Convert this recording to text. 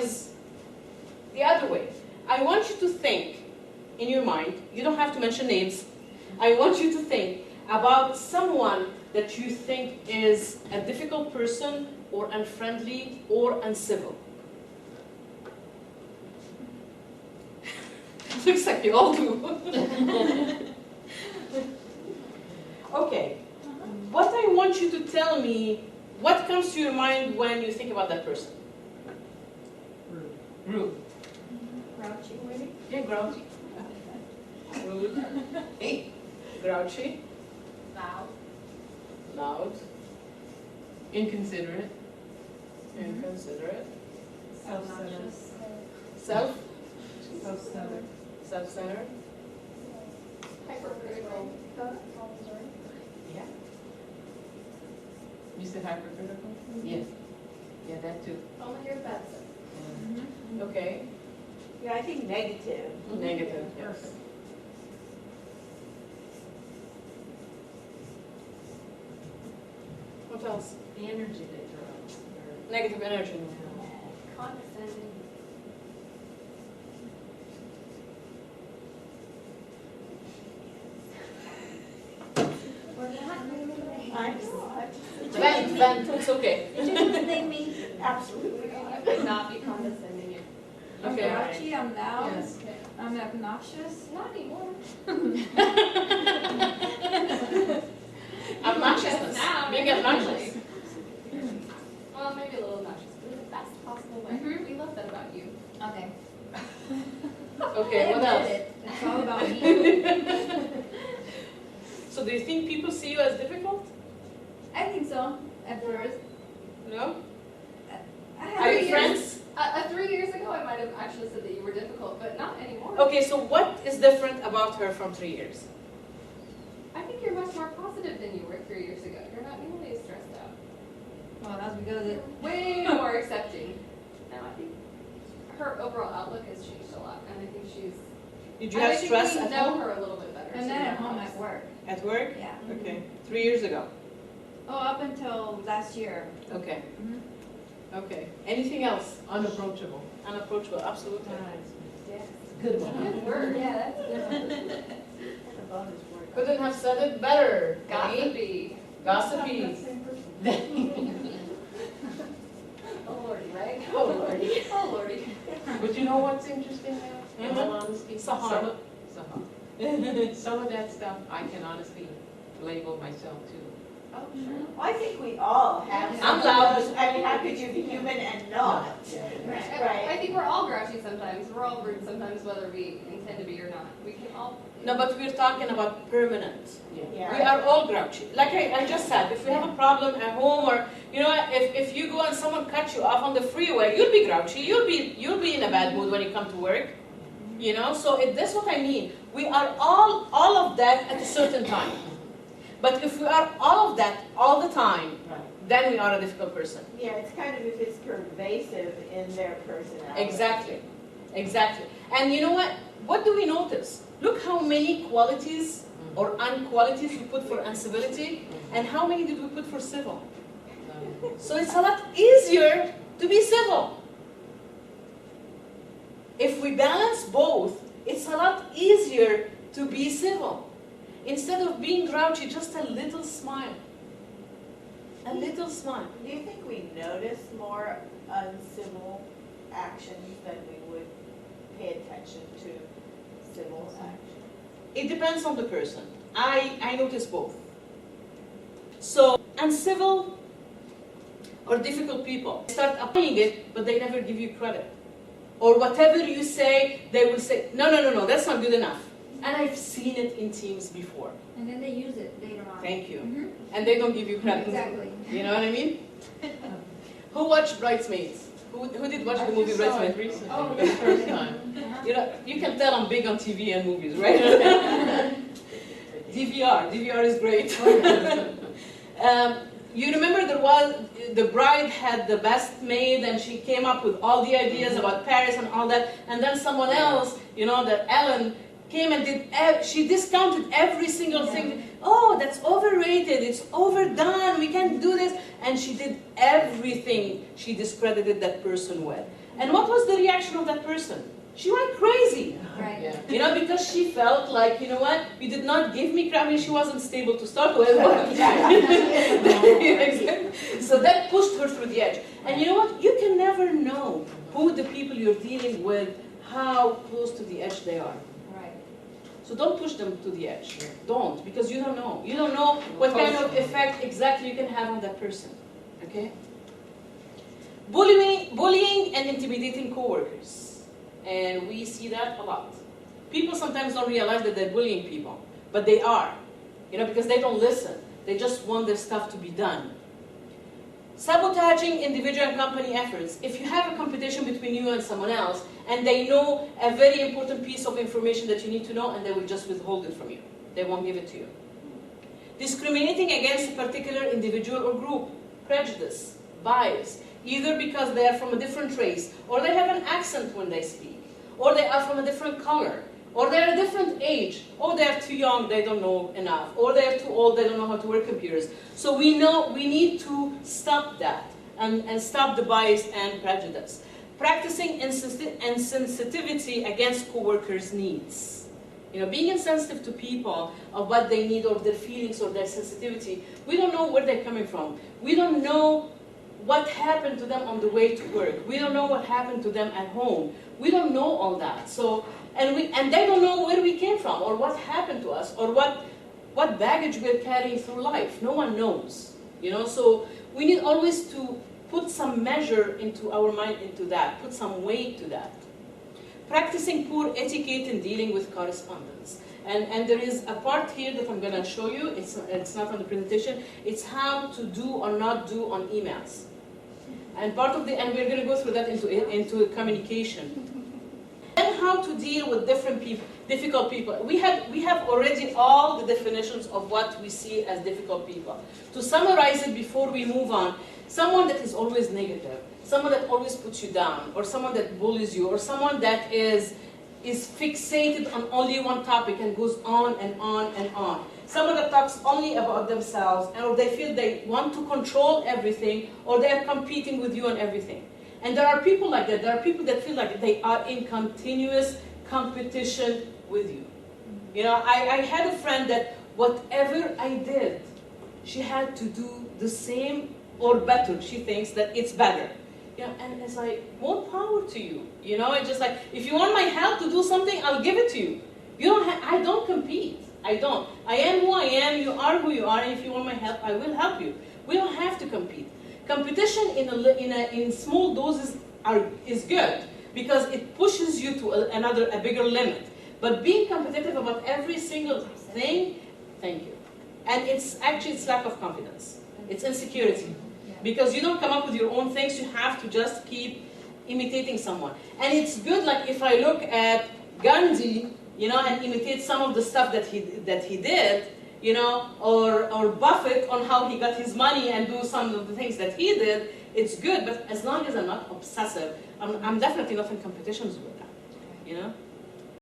is the other way. I want you to think in your mind, you don't have to mention names, I want you to think about someone that you think is a difficult person or unfriendly or uncivil. Looks like you all do. Okay, what I want you to tell me, what comes to your mind when you think about that person? Rude. Grouchy. Yeah, grouchy. Rude. Grouchy. Loud. Loud. Inconsiderate. Inconsiderate. Self-centered. Self-centered. Self-centered. Hypercritical. Yeah. You said hypercritical? Yes. Yeah, that too. Only your bad stuff. Okay. Yeah, I think negative. Negative. Yes. What else? The energy they throw. Negative energy. Condescending. We're not naming names. I'm not. Vent, it's okay. They mean absolutely. I would not be condescending. I'm Okay. grouchy, I'm loud, Yes. I'm obnoxious. Not anymore. Obnoxiousness. Now, Being obnoxious. Well, maybe a little obnoxious, but in the best possible way. Mhm. We love that about you. Okay. Okay, what else? It's all about me. So do you think people see you as difficult? I think so, at first. No? I Are have you years- friends? 3 years ago, I might have actually said that you were difficult, but not anymore. Okay, so what is different about her from 3 years? I think you're much more positive than you were 3 years ago. You're not nearly as stressed out. Well, that's because You're way more accepting. Now, I think her overall outlook has changed a lot, and I think she's. Did you have stress I at think we know home? her a little bit better. and so then that at home helps. at work. At work? Yeah. Okay, 3 years ago. Oh, up until last year. Okay, Mhm. okay. Anything else? Unapproachable. Unapproachable, absolutely. Yes. Good one. Good word. Yeah, that's good. That's a bonus word. Couldn't have said it better. Penny. Gossipy. Gossipy. Oh lordy, right? Oh, lordy. Oh lordy. But you know what's interesting now? In all honesty? Sahar. Some of that stuff I can honestly label myself too. Oh sure. Well, I think we all have. I'm some of loud. those. I mean, how could you be human and not? Right. I think we're all grouchy sometimes. We're all rude sometimes, whether we intend to be or not. We can all. No, but we're talking about permanent. Yeah. Yeah. We are all grouchy. Like I just said, if we have a problem at home or, you know, if you go and someone cuts you off on the freeway, you'll be grouchy. You'll be in a bad mood when you come to work. You know, so that's what I mean. We are all of that at a certain time. But if we are all of that all the time, Right. then we are a difficult person. Yeah, it's kind of if it's pervasive in their personality. Exactly. Exactly. And you know what? What do we notice? Look how many qualities or unqualities we put for uncivility, and how many did we put for civil? So it's a lot easier to be civil. If we balance both, it's a lot easier to be civil. Instead of being grouchy, just a little smile. A little smile. Do you think we notice more uncivil actions than we would pay attention to civil actions? It depends on the person. I notice both. So, uncivil or difficult people start applying it, but they never give you credit. Or whatever you say, they will say, no, that's not good enough. And I've seen it in teams before. And then they use it later on. Thank you. Mhm. And they don't give you credit. Exactly. You know what I mean? Who watched Bridesmaids? Who did watch the movie I just saw it Bridesmaids? recently, Oh, for the first time. You know, you can tell I'm big on TV and movies, right? DVR is great. You remember the bride had the best maid and she came up with all the ideas about Paris and all that, and then someone else, you know, that Ellen came and she discounted every single thing. Oh, that's overrated, it's overdone, we can't do this. And she did everything she discredited that person with. And what was the reaction of that person? She went crazy. Right. Yeah. You know, because she felt like, you know what, you did not give me credit. I mean, she wasn't stable to start with. So that pushed her through the edge. And you know what, you can never know who the people you're dealing with, how close to the edge they are. Right. So don't push them to the edge. Don't, because you don't know. You don't know what kind of effect exactly you can have on that person. Okay? Bullying and intimidating coworkers. And we see that a lot. People sometimes don't realize that they're bullying people, but they are. You know, because they don't listen. They just want their stuff to be done. Sabotaging individual and company efforts. If you have a competition between you and someone else, and they know a very important piece of information that you need to know, and they will just withhold it from you. They won't give it to you. Discriminating against a particular individual or group. Prejudice, bias. Either because they are from a different race, or they have an accent when they speak, or they are from a different color, or they are a different age, or they are too young, they don't know enough, or they are too old, they don't know how to work computers. So we know we need to stop that and stop the bias and prejudice. Practicing insensitivity against coworkers' needs. You know, being insensitive to people of what they need or their feelings or their sensitivity. We don't know where they're coming from. We don't know what happened to them on the way to work. We don't know what happened to them at home. We don't know all that. So, and they don't know where we came from, or what happened to us, or what baggage we're carrying through life. No one knows. You know, so we need always to put some measure into our mind into that, put some weight to that. Practicing poor etiquette in dealing with correspondence. And there is a part here that I'm going to show you. It's not on the presentation. It's how to do or not do on emails. And we're going to go through that into communication. And how to deal with different people, difficult people. We have already all the definitions of what we see as difficult people. To summarize it before we move on, someone that is always negative, someone that always puts you down, or someone that bullies you, or someone that is fixated on only one topic and goes on and on and on. Someone that talks only about themselves, or they feel they want to control everything, or they are competing with you on everything. And there are people like that. There are people that feel like they are in continuous competition with you. You know, I had a friend that whatever I did, she had to do the same or better. She thinks that it's better. You know, and it's like, more power to you. You know, it's just like, if you want my help to do something, I'll give it to you. I don't compete. I don't. I am who I am, you are who you are, and if you want my help, I will help you. We don't have to compete. Competition in small doses is good, because it pushes you to a bigger limit. But being competitive about every single thing, thank you. And it's lack of confidence. It's insecurity. Because you don't come up with your own things, you have to just keep imitating someone. And it's good, like if I look at Gandhi, you know, and imitate some of the stuff that he did, you know, or Buffett on how he got his money and do some of the things that he did, it's good. But as long as I'm not obsessive, I'm definitely not in competitions with that, you know.